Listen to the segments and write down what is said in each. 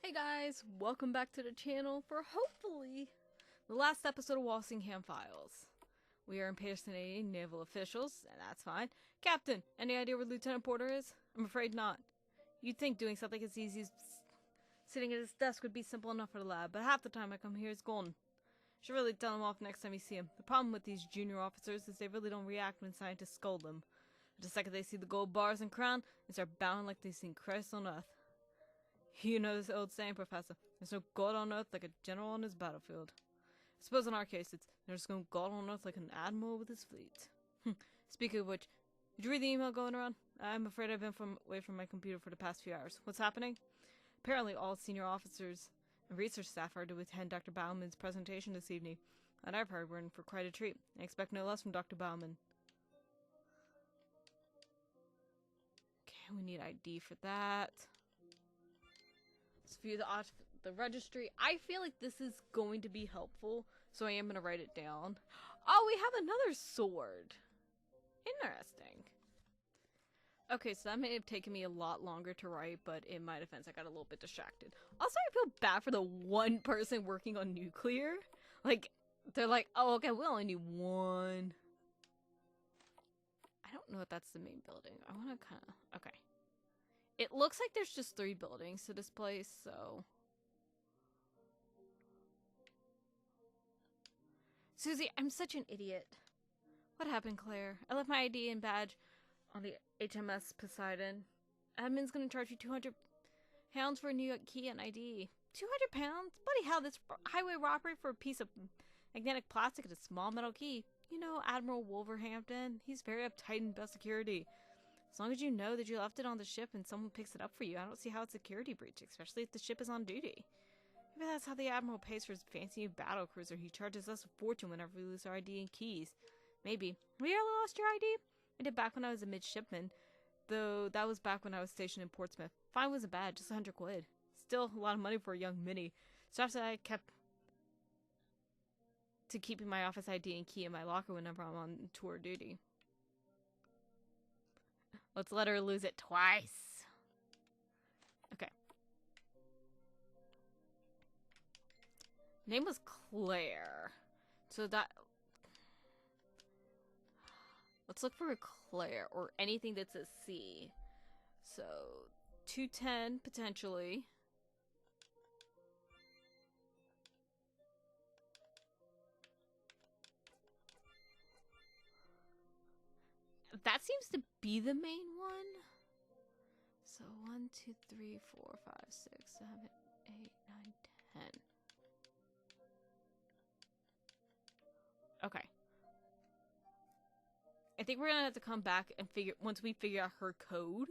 Hey guys, welcome back to the channel for hopefully the last episode of Walsingham Files. We are impersonating naval officials, and that's fine. Captain, any idea where Lieutenant Porter is? I'm afraid not. You'd think doing something as easy as sitting at his desk would be simple enough for the lad, but half the time I come here he's gone. Should really tell him off next time you see him. The problem with these junior officers is they really don't react when scientists scold them. The second they see the gold bars and crown, they start bowing like they've seen Christ on earth. You know this old saying, Professor. There's no God on earth like a general on his battlefield. I suppose in our case, there's no God on earth like an admiral with his fleet. Speaking of which, did you read the email going around? I'm afraid I've been away from my computer for the past few hours. What's happening? Apparently all senior officers and research staff are to attend Dr. Bauman's presentation this evening. And I've heard we're in for quite a treat. I expect no less from Dr. Bauman. Okay, we need ID for that. Let's view the registry. I feel like this is going to be helpful, so I am going to write it down. Oh, we have another sword. Interesting. Okay, so that may have taken me a lot longer to write, but in my defense, I got a little bit distracted. Also, I feel bad for the one person working on nuclear. Like, they're like, oh, okay, we only need one. I don't know if that's the main building. I want to kind of... Okay. It looks like there's just 3 buildings to this place, so... Susie, I'm such an idiot. What happened, Claire? I left my ID and badge on the HMS Poseidon. Admin's gonna charge you £200 for a new key and ID. £200? Bloody hell, this highway robbery for a piece of magnetic plastic and a small metal key. You know Admiral Wolverhampton? He's very uptight and best security. As long as you know that you left it on the ship and someone picks it up for you, I don't see how it's a security breach, especially if the ship is on duty. Maybe that's how the Admiral pays for his fancy new battle cruiser. He charges us a fortune whenever we lose our ID and keys. Maybe. Have you ever lost your ID? I did back when I was a midshipman, though that was back when I was stationed in Portsmouth. Fine wasn't bad, just £100. Still a lot of money for a young Minnie. So after that, I kept to keeping my office ID and key in my locker whenever I'm on tour duty. Let's let her lose it twice. Okay. Name was Claire. So that... Let's look for a Claire or anything that's a C. So, 210 potentially. That seems to be the main one. So 1, 2, 3, 4, 5, 6, 7, 8, 9, 10. Okay. I think we're gonna have to come back and once we figure out her code.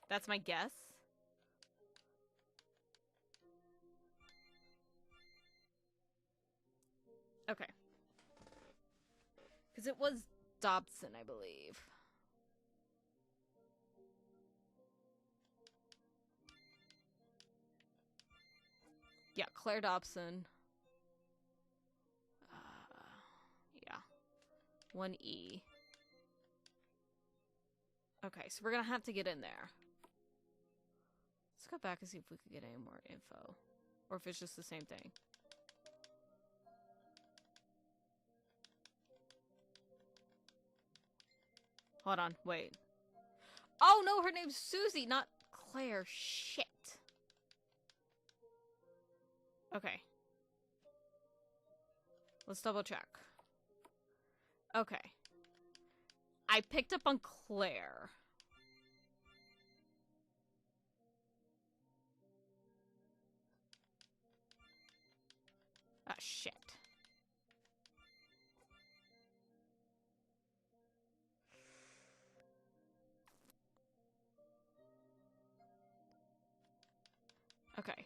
That's my guess. Okay. Because it was Dobson, I believe. Yeah, Claire Dobson. Yeah. 1E. Okay, so we're gonna have to get in there. Let's go back and see if we could get any more info. Or if it's just the same thing. Hold on, wait. Oh no, her name's Susie, not Claire. Shit. Okay. Let's double check. Okay. I picked up on Claire. Ah, shit. Okay.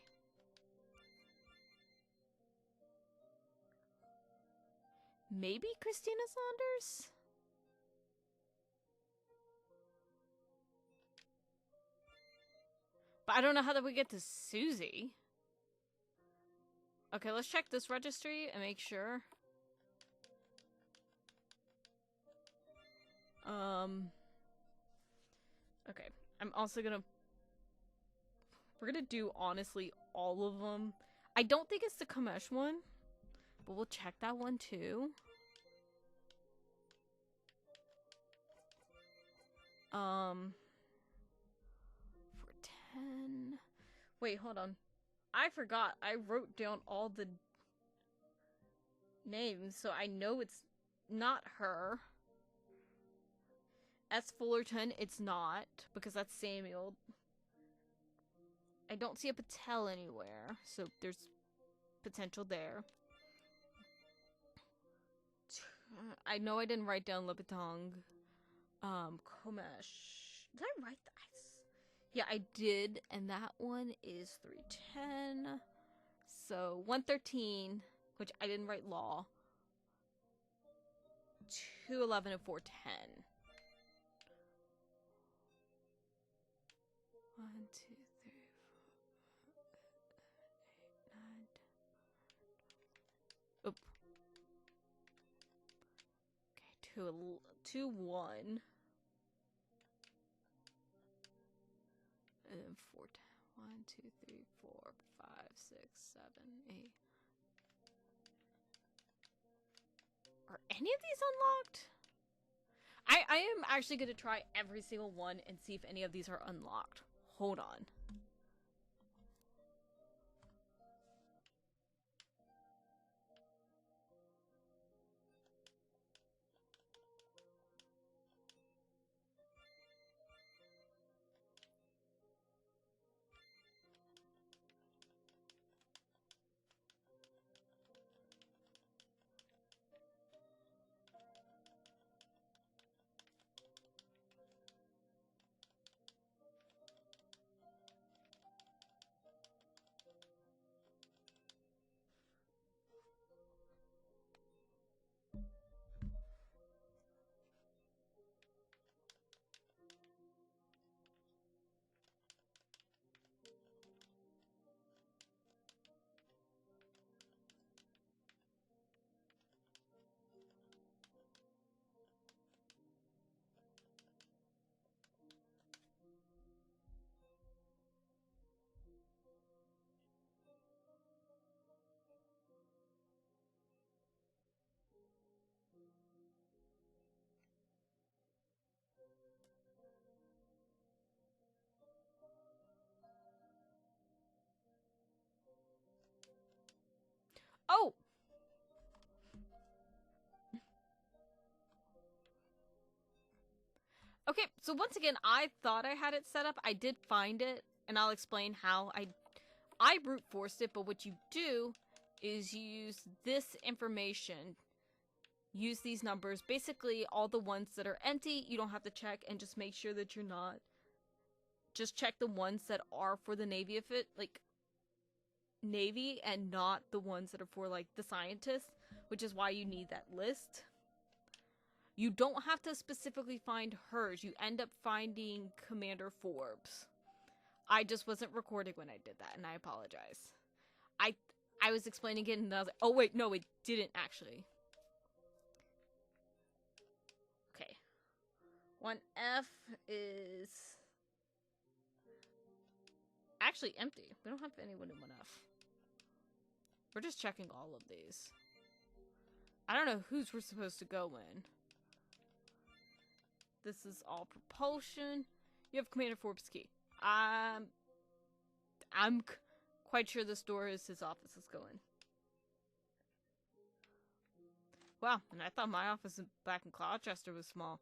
Maybe Christina Saunders? But I don't know how that we get to Susie. Okay, let's check this registry and make sure. Okay, I'm also gonna We're gonna do, honestly, all of them. I don't think it's the Kamesh one, but we'll check that one too. For 10... Wait, hold on. I forgot. I wrote down all the names, so I know it's not her. S. Fullerton, it's not, because that's Samuel. I don't see a Patel anywhere, so there's potential there. I know I didn't write down Lipitong. Komesh. Did I write that? Yeah, I did, and that one is 310. So 113, which I didn't write law. 211 and 410. 1, 2, 3, 4, 5, 8, 9. Oop. Okay, 2, 1. And then 4, 10. 1, 2, 3, 4, 5, 6, 7, 8. Are any of these unlocked? I am actually going to try every single one and see if any of these are unlocked. Hold on. Oh! Okay, so once again, I thought I had it set up. I did find it, and I'll explain how. I brute forced it, but what you do is you use this information, use these numbers, basically all the ones that are empty, you don't have to check, and just make sure that you're not. Just check the ones that are for the Navy, if it, like, Navy, and not the ones that are for, like, the scientists, which is why you need that list. You don't have to specifically find hers. You end up finding Commander Forbes. I just wasn't recording when I did that, and I apologize. I was explaining it, and I was like, oh wait, no, it didn't actually. Okay. 1F is actually empty. We don't have anyone in 1F. We're just checking all of these. I don't know whose we're supposed to go in. This is all propulsion. You have Commander Forbes' key. I'm quite sure this door is his office. Let's go in. Wow, and I thought my office back in Gloucester was small.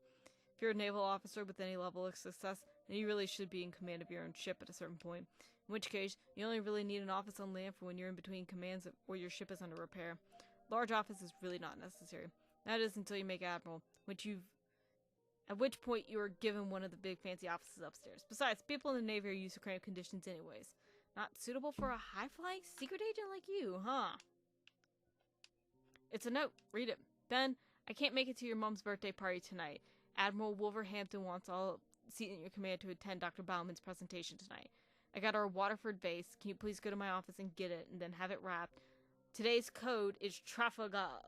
If you're a naval officer with any level of success, then you really should be in command of your own ship at a certain point. In which case, you only really need an office on land for when you're in between commands or your ship is under repair. Large office is really not necessary. That is until you make admiral, at which point you are given one of the big fancy offices upstairs. Besides, people in the Navy are used to cramped conditions anyways. Not suitable for a high-flying secret agent like you, huh? It's a note. Read it. Ben, I can't make it to your mom's birthday party tonight. Admiral Wolverhampton wants all seat in your command to attend Dr. Bauman's presentation tonight. I got our Waterford vase. Can you please go to my office and get it, and then have it wrapped? Today's code is Trafalgar.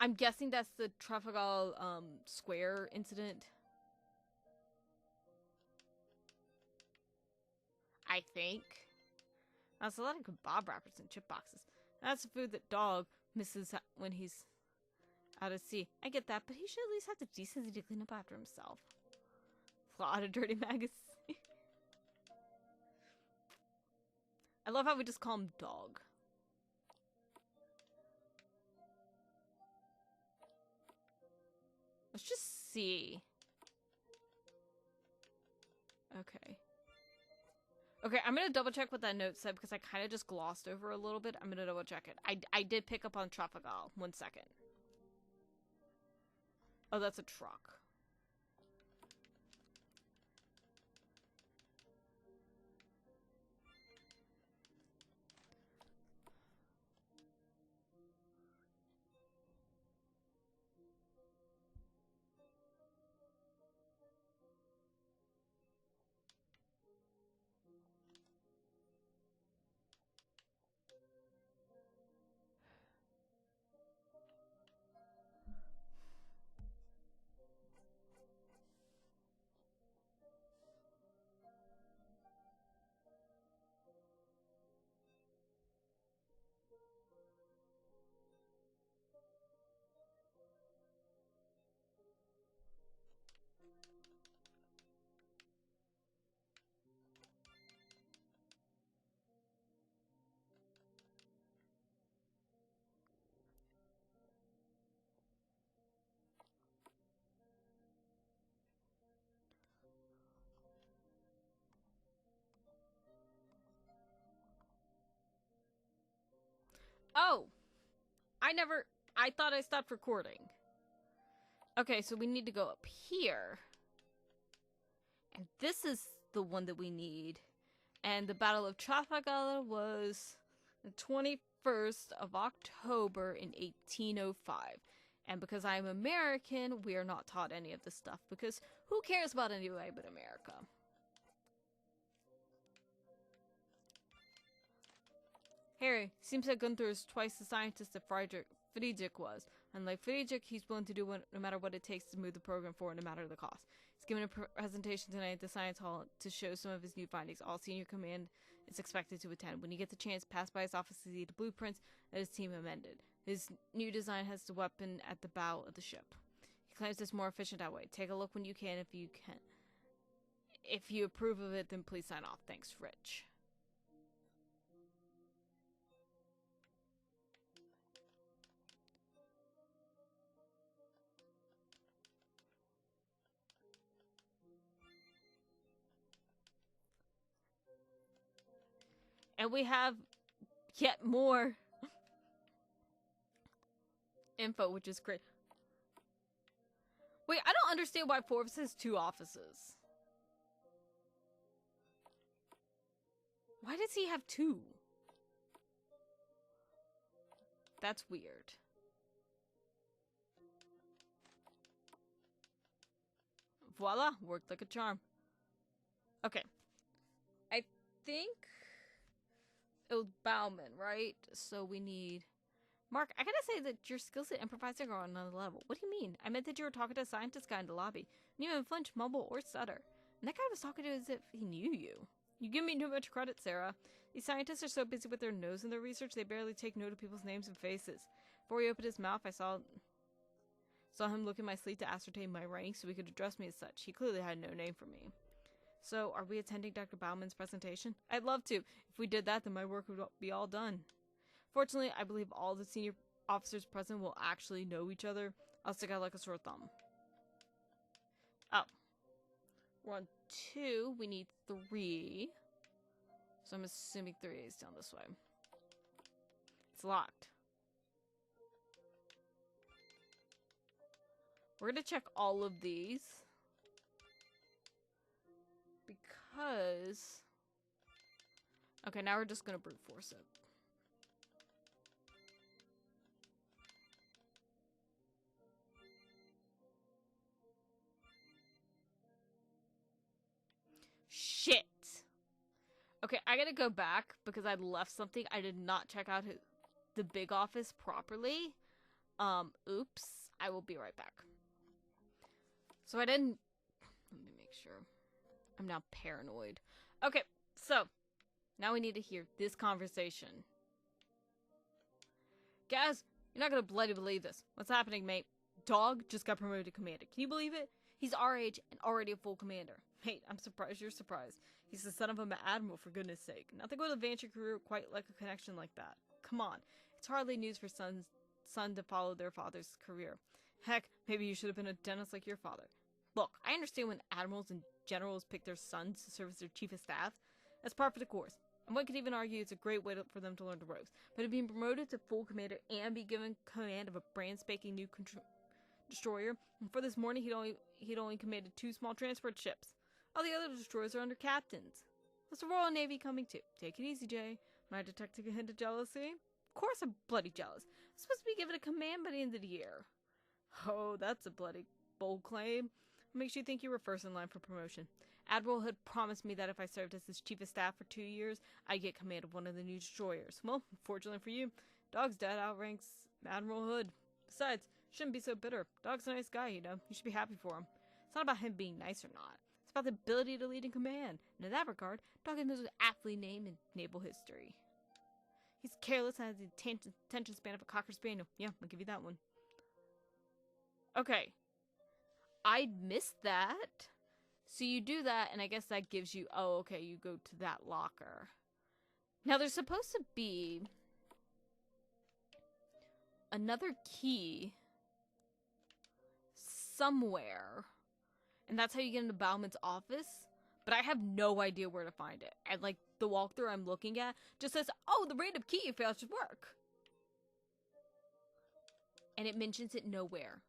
I'm guessing that's the Trafalgar Square incident. I think. That's a lot of kebab wrappers and chip boxes. That's the food that dog misses when he's out at sea. I get that, but he should at least have the decency to clean up after himself. A lot of dirty magazines. I love how we just call him dog. Let's just see. Okay. Okay, I'm gonna double check what that note said because I kind of just glossed over a little bit. I'm gonna double check it. I did pick up on Tropical. 1 second. Oh, that's a truck. Oh! I thought I stopped recording. Okay, so we need to go up here. And this is the one that we need. And the Battle of Trafalgar was the 21st of October in 1805. And because I'm American, we are not taught any of this stuff. Because who cares about anybody but America? Harry, seems that Gunther is twice the scientist that Friedrich was. Unlike Friedrich, he's willing to do no matter what it takes to move the program forward, no matter the cost. He's given a presentation tonight at the Science Hall to show some of his new findings. All senior command is expected to attend. When you get the chance, pass by his office to see the blueprints that his team amended. His new design has the weapon at the bow of the ship. He claims it's more efficient that way. Take a look when you can, if you can. If you approve of it, then please sign off. Thanks, Rich. And we have yet more info, which is great. Wait, I don't understand why Forbes has 2 offices. Why does he have 2? That's weird. Voila, worked like a charm. Okay. I think it was Bauman, right? So we need... Mark, I gotta say that your skills at improvising are on another level. What do you mean? I meant that you were talking to a scientist guy in the lobby. And you didn't flinch, mumble, or stutter. And that guy was talking to you as if he knew you. You give me too much credit, Sarah. These scientists are so busy with their nose in their research, they barely take note of people's names and faces. Before he opened his mouth, I saw him look in my sleeve to ascertain my rank so he could address me as such. He clearly had no name for me. So, are we attending Dr. Bauman's presentation? I'd love to. If we did that, then my work would be all done. Fortunately, I believe all the senior officers present will actually know each other. I'll stick out like a sore thumb. Oh. We're on 2. We need 3. So I'm assuming 3 is down this way. It's locked. We're gonna check all of these. Because... Okay, now we're just gonna brute force it. Shit! Okay, I gotta go back because I left something. I did not check out the big office properly. Oops. I will be right back. So I didn't... Let me make sure. I'm now paranoid. Okay, so Now we need to hear this conversation. Gaz, you're not gonna bloody believe this. What's happening, mate? Dog just got promoted to commander. Can you believe it? He's our age and already a full commander. Mate, I'm surprised you're surprised. He's the son of an admiral, for goodness sake. Nothing would advance your career quite like a connection like that. Come on. It's hardly news for son to follow their father's career. Heck, maybe you should have been a dentist like your father. Look, I understand when admirals and generals pick their sons to serve as their chief of staff. That's par for the course. And one could even argue it's a great way for them to learn the ropes. But being promoted to full commander and be given command of a brand spanking new destroyer, and for this morning he'd only commanded 2 small transport ships. All the other destroyers are under captains. What's the Royal Navy coming to? Take it easy, Jay. Am I detecting a hint of jealousy? Of course I'm bloody jealous. I'm supposed to be given a command by the end of the year. Oh, that's a bloody bold claim. What makes you think you were first in line for promotion? Admiral had promised me that if I served as his chief of staff for 2 years, I'd get command of one of the new destroyers. Well, fortunately for you, Dog's dad outranks Admiral Hood. Besides, shouldn't be so bitter. Dog's a nice guy, you know. You should be happy for him. It's not about him being nice or not. It's about the ability to lead and command. And in that regard, Dog is most aptly named in naval history. He's careless and has the attention span of a Cocker Spaniel. Yeah, I'll give you that one. Okay. I missed that. So you do that, and I guess that gives you... Oh, okay, you go to that locker. Now, there's supposed to be another key somewhere. And that's how you get into Bauman's office. But I have no idea where to find it. And, like, the walkthrough I'm looking at just says, oh, the random key you found should work. And it mentions it nowhere.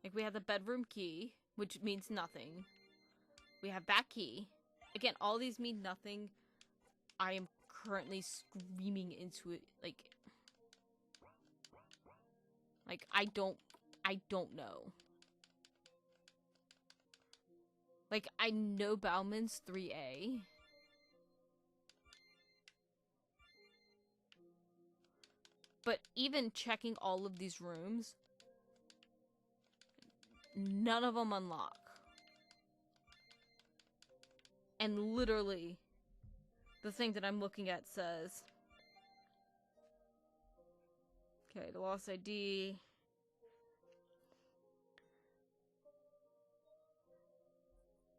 Like, we have the bedroom key, which means nothing. We have that key. Again, all these mean nothing. I am currently screaming into it. Like, I don't know. Like, I know Bauman's 3A. But even checking all of these rooms, none of them unlock. And literally, the thing that I'm looking at says... Okay, the lost ID...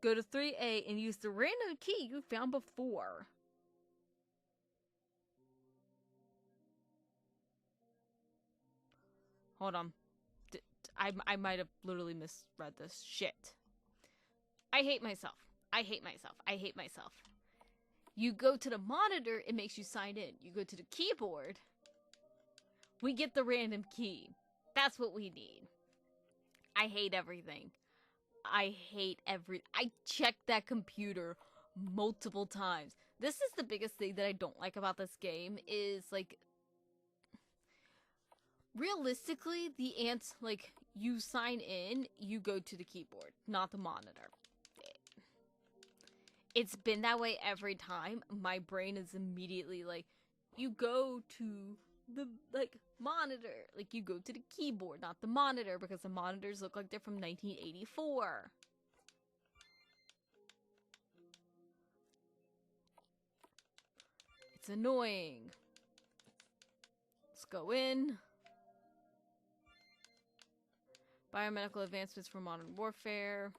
Go to 3A and use the random key you found before. Hold on. I might have literally misread this. Shit. I hate myself. I hate myself. I hate myself. You go to the monitor, it makes you sign in. You go to the keyboard, we get the random key. That's what we need. I hate everything. I checked that computer multiple times. This is the biggest thing that I don't like about this game is, like, realistically, the ants, like, you sign in, you go to the keyboard, not the monitor. It's been that way every time. My brain is immediately like, you go to the, like, monitor. Like, you go to the keyboard, not the monitor, because the monitors look like they're from 1984. It's annoying. Let's go in. Biomedical advancements for modern warfare.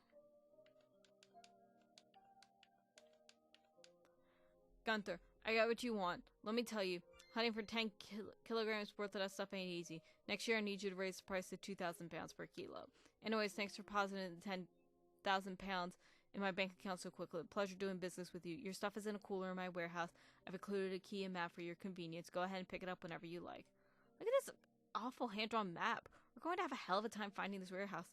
Gunther, I got what you want. Let me tell you, hunting for 10 kilograms worth of that stuff ain't easy. Next year I need you to raise the price to 2,000 pounds per kilo. Anyways, thanks for positing the 10,000 pounds in my bank account so quickly. Pleasure doing business with you. Your stuff is in a cooler in my warehouse. I've included a key and map for your convenience. Go ahead and pick it up whenever you like. Look at this awful hand-drawn map. We're going to have a hell of a time finding this warehouse.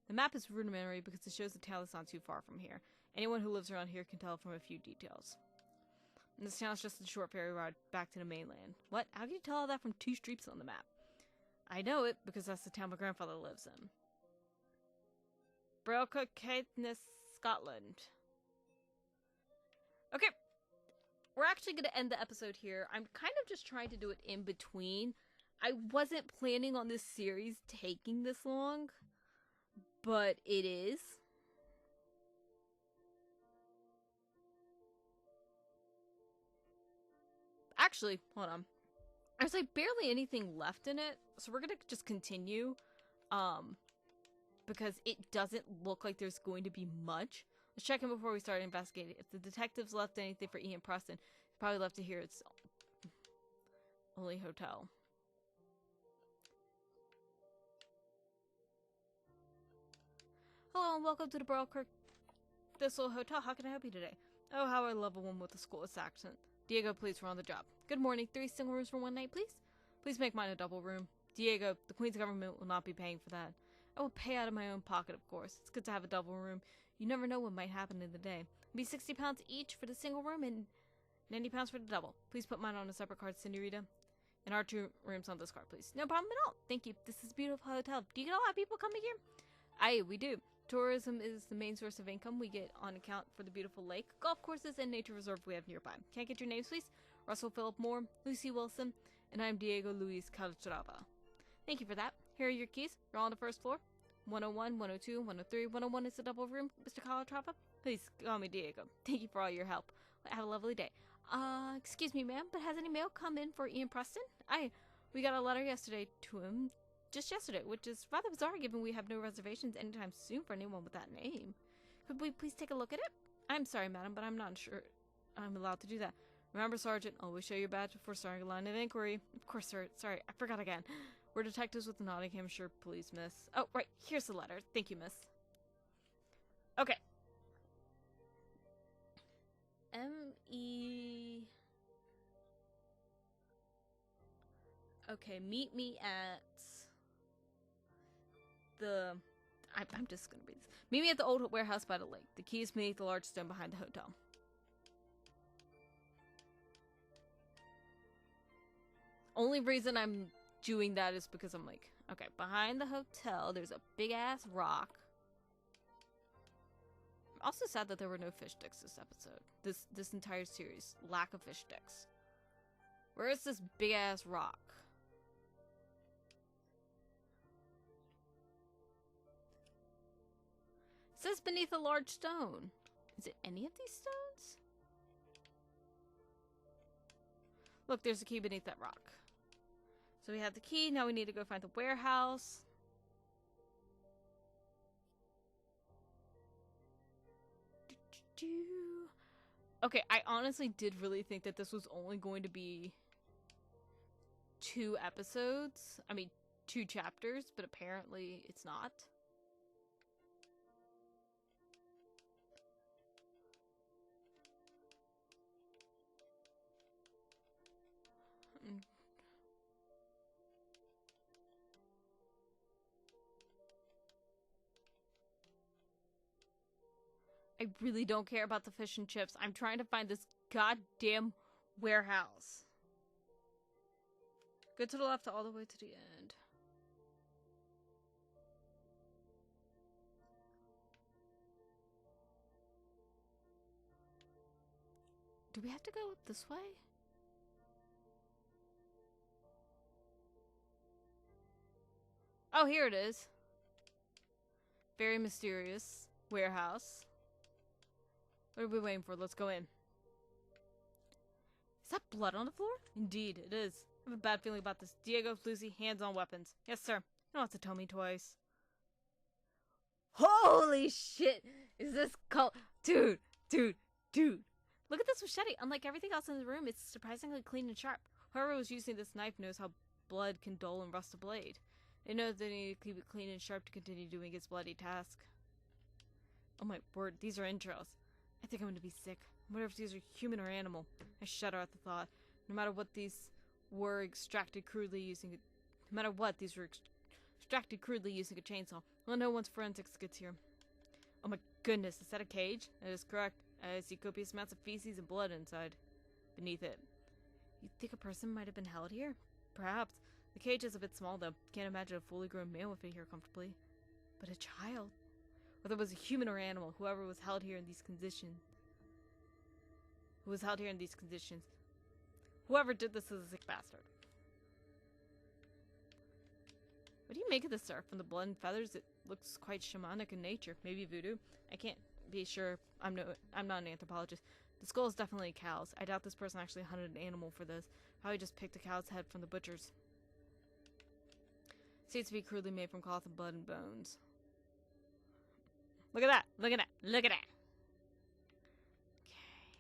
The map is rudimentary because it shows the town that's not too far from here. Anyone who lives around here can tell from a few details. And this town's just a short ferry ride back to the mainland. What? How can you tell all that from 2 streets on the map? I know it because that's the town my grandfather lives in. Brelcocaithness, Scotland. Okay. We're actually going to end the episode here. I'm kind of just trying to do it in between. I wasn't planning on this series taking this long, but it is. Actually, hold on. There's like barely anything left in it, so we're gonna just continue. Because it doesn't look like there's going to be much. Let's check in before we start investigating. If the detectives left anything for Ian Preston, he's probably left to hear its only hotel. Hello and welcome to the Burlkirk Thistle Hotel. How can I help you today? Oh, how I love a woman with a Scottish accent. Diego, please, we're on the job. Good morning. 3 single rooms for one night, please? Please make mine a double room. Diego, the Queen's government will not be paying for that. I will pay out of my own pocket, of course. It's good to have a double room. You never know what might happen in the day. It'll be £60 each for the single room and £90 for the double. Please put mine on a separate card, Senorita. And our 2 rooms on this card, please. No problem at all. Thank you. This is a beautiful hotel. Do you get a lot of people coming here? Aye, we do. Tourism is the main source of income we get on account for the beautiful lake, golf courses, and nature reserve we have nearby. Can I get your names, please? Russell Philip Moore, Lucy Wilson, and I'm Diego Luis Calatrava. Thank you for that. Here are your keys. You're on the first floor. 101, 102, 103. 101 is the double room, Mr. Calatrava. Please call me Diego. Thank you for all your help. Have a lovely day. Excuse me, ma'am, but has any mail come in for Ian Preston? We got a letter yesterday to him. Just yesterday, which is rather bizarre given we have no reservations anytime soon for anyone with that name. Could we please take a look at it? I'm sorry, madam, but I'm not sure I'm allowed to do that. Remember, Sergeant, always show your badge before starting a line of inquiry. Of course, sir. Sorry, I forgot again. We're detectives with the Nottinghamshire Police, miss. Oh, right. Here's the letter. Thank you, miss. Okay. M.E. Okay, meet me at the... I'm just gonna read this. Meet me at the old warehouse by the lake. The key is beneath the large stone behind the hotel. Only reason I'm doing that is because I'm like, okay, behind the hotel, there's a big-ass rock. I'm also sad that there were no fish sticks this episode. This entire series. Lack of fish sticks. Where is this big-ass rock? It says beneath a large stone. Is it any of these stones? Look, there's a key beneath that rock. So we have the key. Now we need to go find the warehouse. Okay, I honestly did really think that this was only going to be 2 episodes. I mean, 2 chapters, but apparently it's not. I really don't care about the fish and chips. I'm trying to find this goddamn warehouse. Go to the left all the way to the end. Do we have to go this way? Oh, here it is. Very mysterious warehouse. What are we waiting for? Let's go in. Is that blood on the floor? Indeed, it is. I have a bad feeling about this. Diego, Lucy, hands on weapons. Yes, sir. You don't have to tell me twice. Holy shit! Is this Dude! Look at this machete. Unlike everything else in the room, it's surprisingly clean and sharp. Whoever was using this knife knows how blood can dull and rust a blade. They know they need to keep it clean and sharp to continue doing its bloody task. Oh my word, these are entrails. I think I'm going to be sick. I wonder if these are human or animal. I shudder at the thought. No matter what these were extracted crudely using a chainsaw. Well, no once forensics gets here. Oh my goodness, is that a cage? That is correct. I see copious amounts of feces and blood inside. Beneath it. You think a person might have been held here? Perhaps. The cage is a bit small though. Can't imagine a fully grown male would fit here comfortably. But a child? Whether it was a human or animal, whoever was held here in these conditions. Whoever did this is a sick bastard. What do you make of this, sir? From the blood and feathers, it looks quite shamanic in nature. Maybe voodoo. I can't be sure. I'm not an anthropologist. The skull is definitely a cow's. I doubt this person actually hunted an animal for this. Probably just picked a cow's head from the butcher's. Seems to be crudely made from cloth and blood and bones. Look at that! Look at that! Look at that! Okay.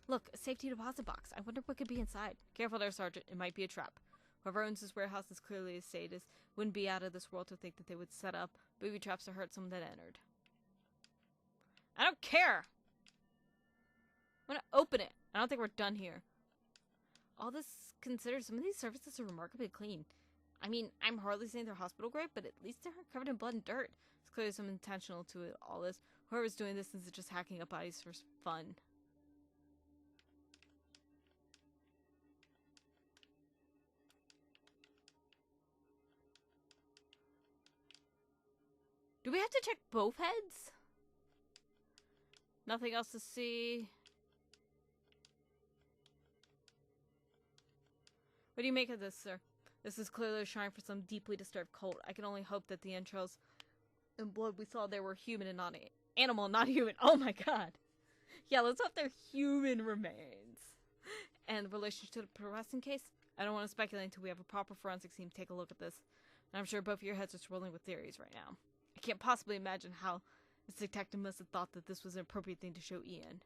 Look, a safety deposit box. I wonder what could be inside. Careful there, Sergeant. It might be a trap. Whoever owns this warehouse is clearly a sadist. Wouldn't be out of this world to think that they would set up booby traps to hurt someone that entered. I don't care! I'm gonna open it. I don't think we're done here. All this considered, some of these surfaces are remarkably clean. I mean, I'm hardly saying they're hospital grade, but at least they're covered in blood and dirt. It's clearly some intentional to it, all this. Whoever's doing this is just hacking up bodies for fun. Do we have to check both heads? Nothing else to see. What do you make of this, sir? This is clearly a shrine for some deeply disturbed cult. I can only hope that the entrails and blood we saw there were human and not animal, not human. Oh my god. Yeah, let's hope they're human remains. And the relationship to the Progressing case? I don't want to speculate until we have a proper forensic team take a look at this. And I'm sure both of your heads are swirling with theories right now. I can't possibly imagine how this detective must have thought that this was an appropriate thing to show Ian.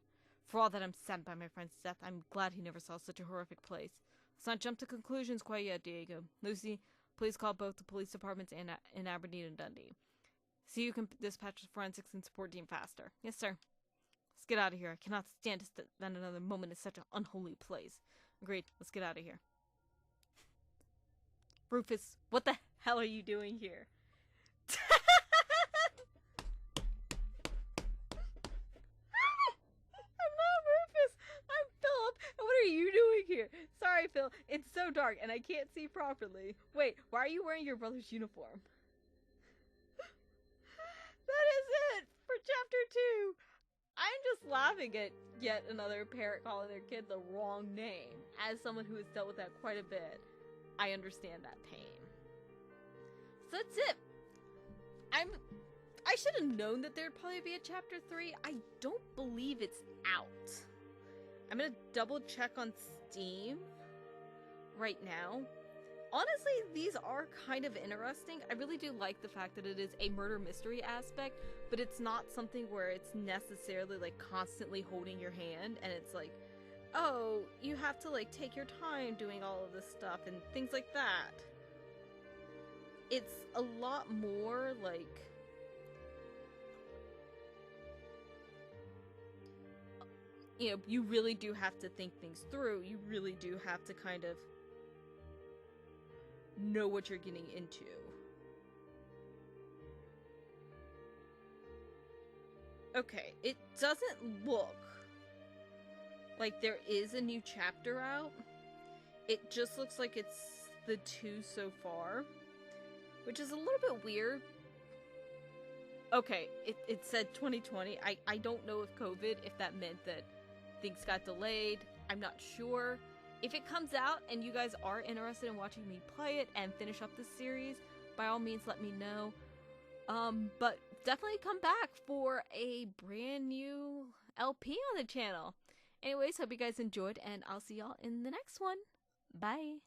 For all that I'm saddened by my friend's death, I'm glad he never saw such a horrific place. Let's not jump to conclusions quite yet, Diego. Lucy, please call both the police departments in Aberdeen and Dundee. See you can dispatch the forensics and support team faster. Yes, sir. Let's get out of here. I cannot stand to spend another moment in such an unholy place. Agreed. Let's get out of here. Rufus, what the hell are you doing here? What are you doing here? Sorry, Phil. It's so dark and I can't see properly. Wait, why are you wearing your brother's uniform? That is it for chapter 2. I'm just laughing at yet another parent calling their kid the wrong name. As someone who has dealt with that quite a bit, I understand that pain. So that's it. I should have known that there'd probably be a chapter 3. I don't believe it's out. I'm gonna double check on Steam right now. Honestly, these are kind of interesting. I really do like the fact that it is a murder mystery aspect, but it's not something where it's necessarily like constantly holding your hand and it's like, oh, you have to like take your time doing all of this stuff and things like that. It's a lot more like, you know, you really do have to think things through. You really do have to kind of know what you're getting into. Okay, it doesn't look like there is a new chapter out. It just looks like it's the 2 so far, which is a little bit weird. Okay, it said 2020. I don't know if COVID, if that meant that things got delayed. I'm not sure. If it comes out and you guys are interested in watching me play it and finish up this series, by all means let me know. But definitely come back for a brand new LP on the channel. Anyways, hope you guys enjoyed and I'll see y'all in the next one. Bye.